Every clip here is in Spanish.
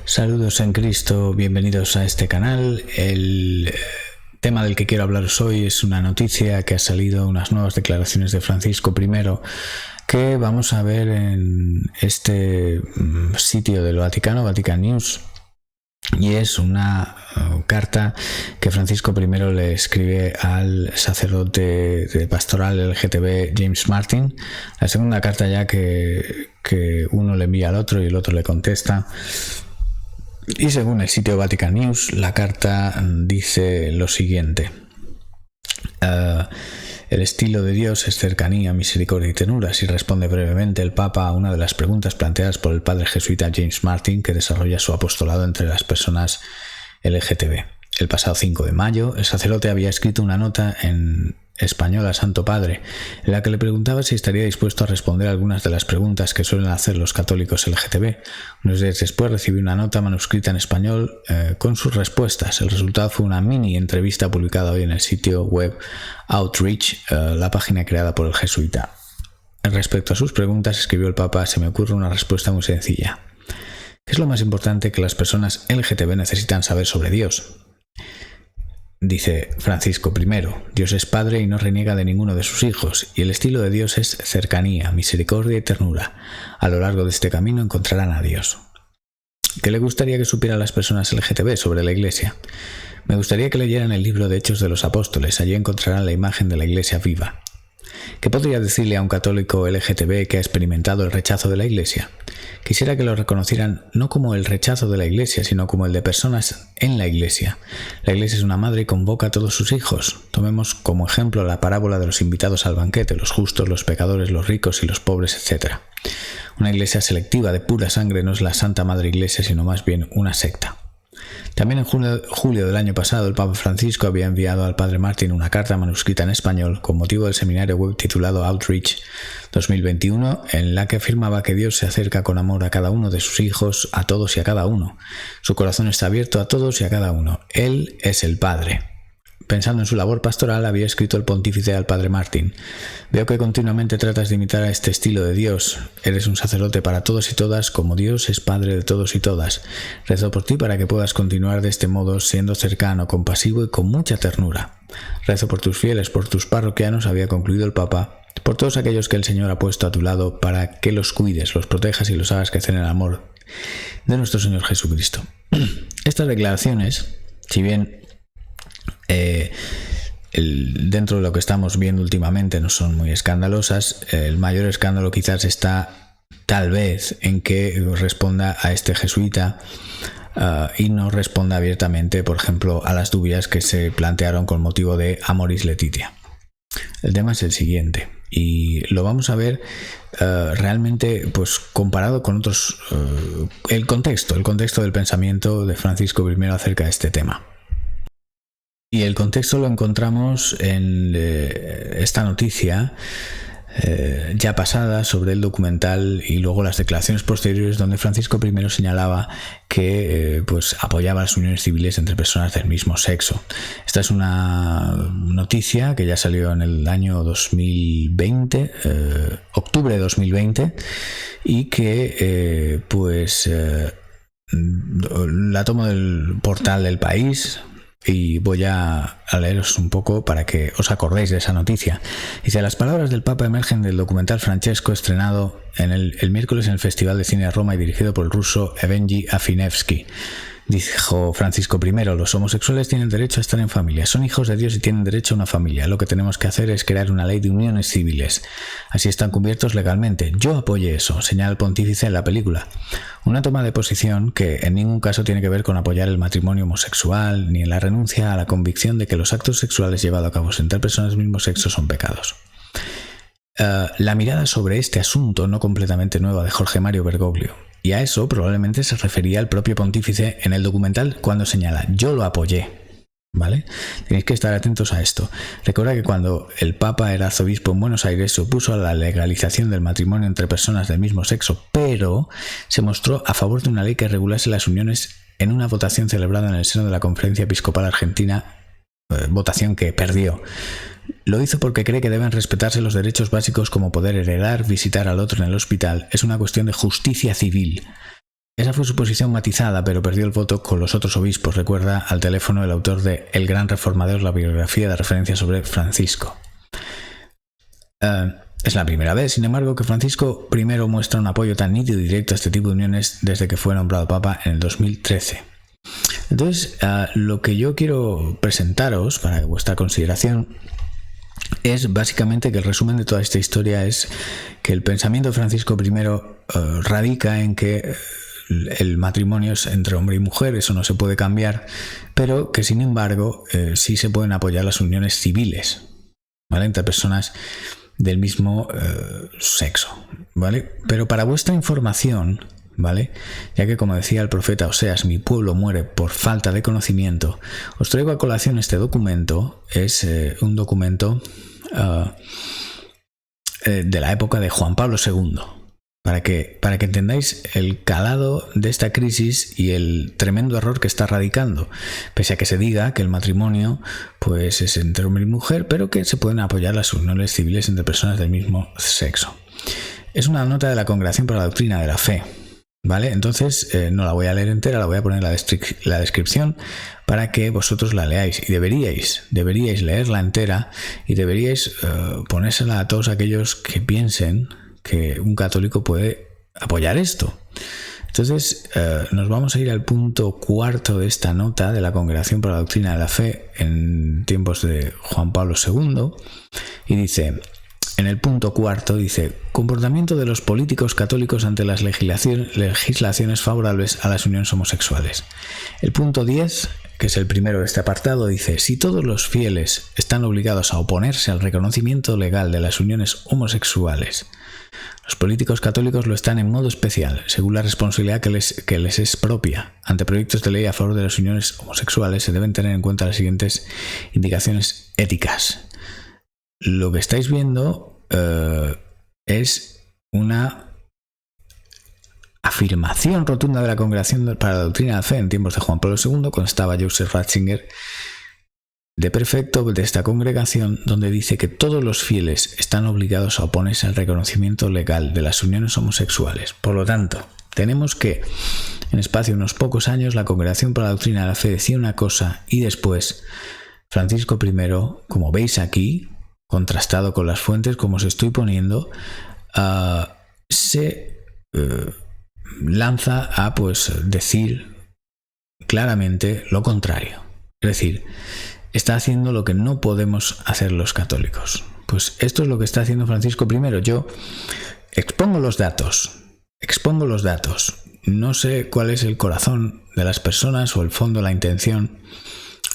Saludos en Cristo, bienvenidos a este canal. El tema del que quiero hablaros hoy es una noticia que ha salido, unas nuevas declaraciones de Francisco I, que vamos a ver en este sitio del Vaticano, Vatican News, y es una carta que Francisco I le escribe al sacerdote de pastoral LGTB James Martin, la segunda carta ya que uno le envía al otro y el otro le contesta. Y según el sitio Vatican News, la carta dice lo siguiente: el estilo de Dios es cercanía, misericordia y ternura. Si responde brevemente el Papa a una de las preguntas planteadas por el padre jesuita James Martin, que desarrolla su apostolado entre las personas LGTB. El pasado 5 de mayo, el sacerdote había escrito una nota en español al Santo Padre, en la que le preguntaba si estaría dispuesto a responder algunas de las preguntas que suelen hacer los católicos LGTB. Unos días después recibí una nota manuscrita en español con sus respuestas. El resultado fue una mini entrevista publicada hoy en el sitio web Outreach, la página creada por el jesuita. Respecto a sus preguntas, escribió el Papa: se me ocurre una respuesta muy sencilla. ¿Qué es lo más importante que las personas LGTB necesitan saber sobre Dios? Dice Francisco I: Dios es Padre y no reniega de ninguno de sus hijos, y el estilo de Dios es cercanía, misericordia y ternura. A lo largo de este camino encontrarán a Dios. ¿Qué le gustaría que supieran las personas LGTB sobre la Iglesia? Me gustaría que leyeran el libro de Hechos de los Apóstoles, allí encontrarán la imagen de la Iglesia viva. ¿Qué podría decirle a un católico LGTB que ha experimentado el rechazo de la Iglesia? Quisiera que lo reconocieran no como el rechazo de la Iglesia, sino como el de personas en la Iglesia. La Iglesia es una madre y convoca a todos sus hijos. Tomemos como ejemplo la parábola de los invitados al banquete: los justos, los pecadores, los ricos y los pobres, etc. Una Iglesia selectiva de pura sangre no es la Santa Madre Iglesia, sino más bien una secta. También en julio del año pasado, el Papa Francisco había enviado al Padre Martin una carta manuscrita en español con motivo del seminario web titulado Outreach 2021, en la que afirmaba que Dios se acerca con amor a cada uno de sus hijos, a todos y a cada uno. Su corazón está abierto a todos y a cada uno. Él es el Padre. Pensando en su labor pastoral, había escrito el pontífice al Padre Martin: veo que continuamente tratas de imitar a este estilo de Dios. Eres un sacerdote para todos y todas, como Dios es Padre de todos y todas. Rezo por ti para que puedas continuar de este modo, siendo cercano, compasivo y con mucha ternura. Rezo por tus fieles, por tus parroquianos, había concluido el Papa, por todos aquellos que el Señor ha puesto a tu lado, para que los cuides, los protejas y los hagas crecer en el amor de nuestro Señor Jesucristo. Estas declaraciones, si bien dentro de lo que estamos viendo últimamente no son muy escandalosas, el mayor escándalo quizás está tal vez en que responda a este jesuita y no responda abiertamente, por ejemplo, a las dudas que se plantearon con motivo de Amoris Laetitia. El tema es el siguiente, y lo vamos a ver realmente pues comparado con otros, el contexto del pensamiento de Francisco I acerca de este tema. Y el contexto lo encontramos en esta noticia ya pasada sobre el documental y luego las declaraciones posteriores, donde Francisco I señalaba que pues apoyaba las uniones civiles entre personas del mismo sexo. Esta es una noticia que ya salió en el año 2020, octubre de 2020, y que la tomo del portal del País. Y voy a leeros un poco para que os acordéis de esa noticia. Dice: las palabras del Papa emergen del documental Francesco, estrenado el miércoles en el Festival de Cine de Roma y dirigido por el ruso Evgeny Afinevsky. Dijo Francisco I: los homosexuales tienen derecho a estar en familia, son hijos de Dios y tienen derecho a una familia. Lo que tenemos que hacer es crear una ley de uniones civiles. Así están cubiertos legalmente. Yo apoyé eso, señala el pontífice en la película. Una toma de posición que en ningún caso tiene que ver con apoyar el matrimonio homosexual, ni en la renuncia a la convicción de que los actos sexuales llevados a cabo entre personas del mismo sexo son pecados. La mirada sobre este asunto no completamente nueva de Jorge Mario Bergoglio, y a eso probablemente se refería el propio pontífice en el documental cuando señala: yo lo apoyé. ¿Vale? Tenéis que estar atentos a esto. Recuerda que cuando el Papa era arzobispo en Buenos Aires se opuso a la legalización del matrimonio entre personas del mismo sexo, pero se mostró a favor de una ley que regulase las uniones en una votación celebrada en el seno de la Conferencia Episcopal Argentina, votación que perdió. Lo hizo porque cree que deben respetarse los derechos básicos como poder heredar, visitar al otro en el hospital. Es una cuestión de justicia civil. Esa fue su posición matizada, pero perdió el voto con los otros obispos. Recuerda al teléfono el autor de El Gran Reformador, la biografía de referencia sobre Francisco. Es la primera vez, sin embargo, que Francisco I muestra un apoyo tan nítido y directo a este tipo de uniones desde que fue nombrado Papa en el 2013. Entonces, lo que yo quiero presentaros para vuestra consideración es básicamente que el resumen de toda esta historia es que el pensamiento de Francisco I radica en que el matrimonio es entre hombre y mujer, eso no se puede cambiar, pero que sin embargo sí se pueden apoyar las uniones civiles, ¿vale? Entre personas del mismo sexo, ¿vale? Pero para vuestra información, ¿vale? Ya que, como decía el profeta Oseas, mi pueblo muere por falta de conocimiento, os traigo a colación este documento. Es un documento de la época de Juan Pablo II, para que entendáis el calado de esta crisis y el tremendo error que está radicando, pese a que se diga que el matrimonio pues es entre hombre y mujer, pero que se pueden apoyar las uniones civiles entre personas del mismo sexo. Es una nota de la Congregación para la Doctrina de la Fe, ¿vale? Entonces no la voy a leer entera, la voy a poner en la descripción para que vosotros la leáis, y deberíais leerla entera y deberíais ponérsela a todos aquellos que piensen que un católico puede apoyar esto. Entonces nos vamos a ir al punto 4 de esta nota de la Congregación para la Doctrina de la Fe en tiempos de Juan Pablo II, y dice, en el punto 4 dice: comportamiento de los políticos católicos ante las legislaciones favorables a las uniones homosexuales. El punto 10, que es el primero de este apartado, dice: si todos los fieles están obligados a oponerse al reconocimiento legal de las uniones homosexuales, los políticos católicos lo están en modo especial, según la responsabilidad que les es propia. Ante proyectos de ley a favor de las uniones homosexuales se deben tener en cuenta las siguientes indicaciones éticas. Lo que estáis viendo es una afirmación rotunda de la Congregación para la Doctrina de la Fe en tiempos de Juan Pablo II, cuando estaba Joseph Ratzinger de prefecto de esta congregación, donde dice que todos los fieles están obligados a oponerse al reconocimiento legal de las uniones homosexuales. Por lo tanto, tenemos que, en espacio de unos pocos años, la Congregación para la Doctrina de la Fe decía una cosa y después Francisco I, como veis aquí, contrastado con las fuentes como os estoy poniendo, se lanza a decir claramente lo contrario. Es decir, está haciendo lo que no podemos hacer los católicos. Pues esto es lo que está haciendo Francisco I. Yo expongo los datos. No sé cuál es el corazón de las personas o el fondo, la intención.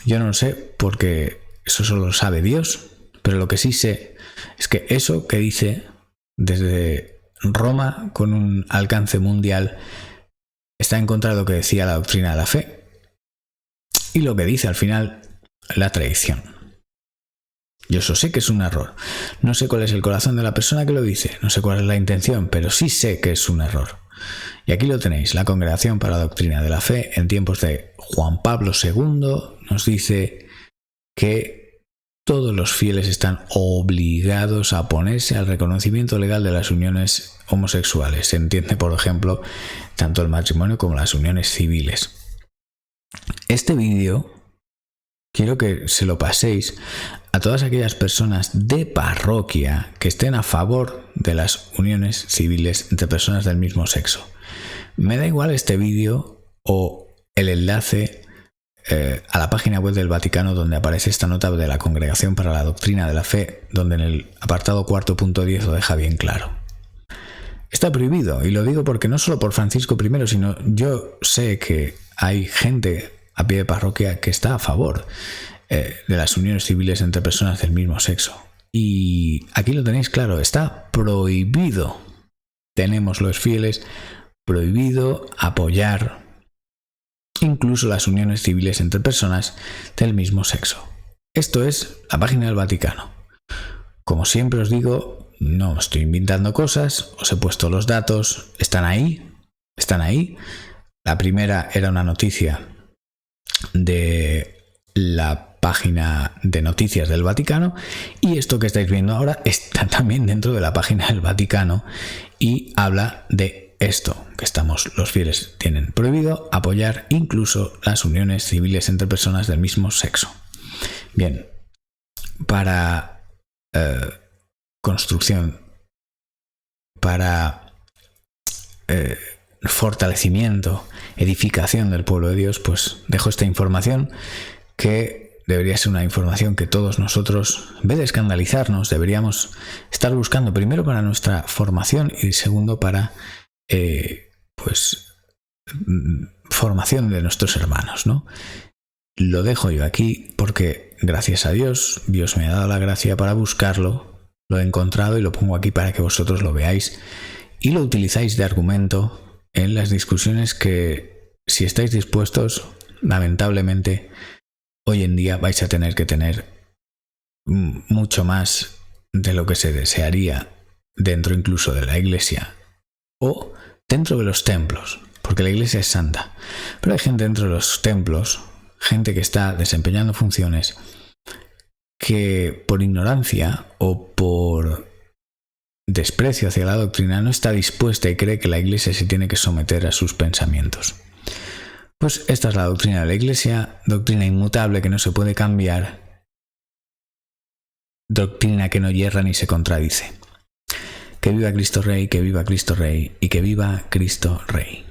Yo no lo sé, porque eso solo lo sabe Dios. Pero lo que sí sé es que eso que dice desde Roma, con un alcance mundial, está en contra de lo que decía la doctrina de la fe. Y lo que dice al final, la traición. Yo eso sé que es un error. No sé cuál es el corazón de la persona que lo dice, no sé cuál es la intención, pero sí sé que es un error. Y aquí lo tenéis, la Congregación para la Doctrina de la Fe, en tiempos de Juan Pablo II, nos dice que todos los fieles están obligados a oponerse al reconocimiento legal de las uniones homosexuales. Se entiende, por ejemplo, tanto el matrimonio como las uniones civiles. Este vídeo quiero que se lo paséis a todas aquellas personas de parroquia que estén a favor de las uniones civiles entre personas del mismo sexo. Me da igual este vídeo o el enlace a la página web del Vaticano, donde aparece esta nota de la Congregación para la Doctrina de la Fe, donde en el apartado 4.10 lo deja bien claro. Está prohibido, y lo digo porque no solo por Francisco I, sino yo sé que hay gente a pie de parroquia que está a favor de las uniones civiles entre personas del mismo sexo. Y aquí lo tenéis claro, está prohibido. Tenemos los fieles prohibido apoyar incluso las uniones civiles entre personas del mismo sexo. Esto es la página del Vaticano. Como siempre os digo, no estoy inventando cosas, os he puesto los datos, están ahí. La primera era una noticia de la página de noticias del Vaticano, y esto que estáis viendo ahora está también dentro de la página del Vaticano y habla de esto que los fieles tienen prohibido, apoyar incluso las uniones civiles entre personas del mismo sexo. Bien, para construcción, para fortalecimiento, edificación del pueblo de Dios, pues dejo esta información que debería ser una información que todos nosotros, en vez de escandalizarnos, deberíamos estar buscando primero para nuestra formación y segundo para formación de nuestros hermanos, ¿no? Lo dejo yo aquí porque gracias a Dios me ha dado la gracia para buscarlo, lo he encontrado y lo pongo aquí para que vosotros lo veáis y lo utilizáis de argumento en las discusiones que, si estáis dispuestos, lamentablemente hoy en día vais a tener que tener mucho más de lo que se desearía dentro incluso de la iglesia o dentro de los templos, porque la iglesia es santa, pero hay gente dentro de los templos, gente que está desempeñando funciones que por ignorancia o por desprecio hacia la doctrina no está dispuesta y cree que la iglesia se tiene que someter a sus pensamientos. Pues esta es la doctrina de la iglesia, doctrina inmutable que no se puede cambiar, doctrina que no yerra ni se contradice. Que viva Cristo Rey, que viva Cristo Rey y que viva Cristo Rey.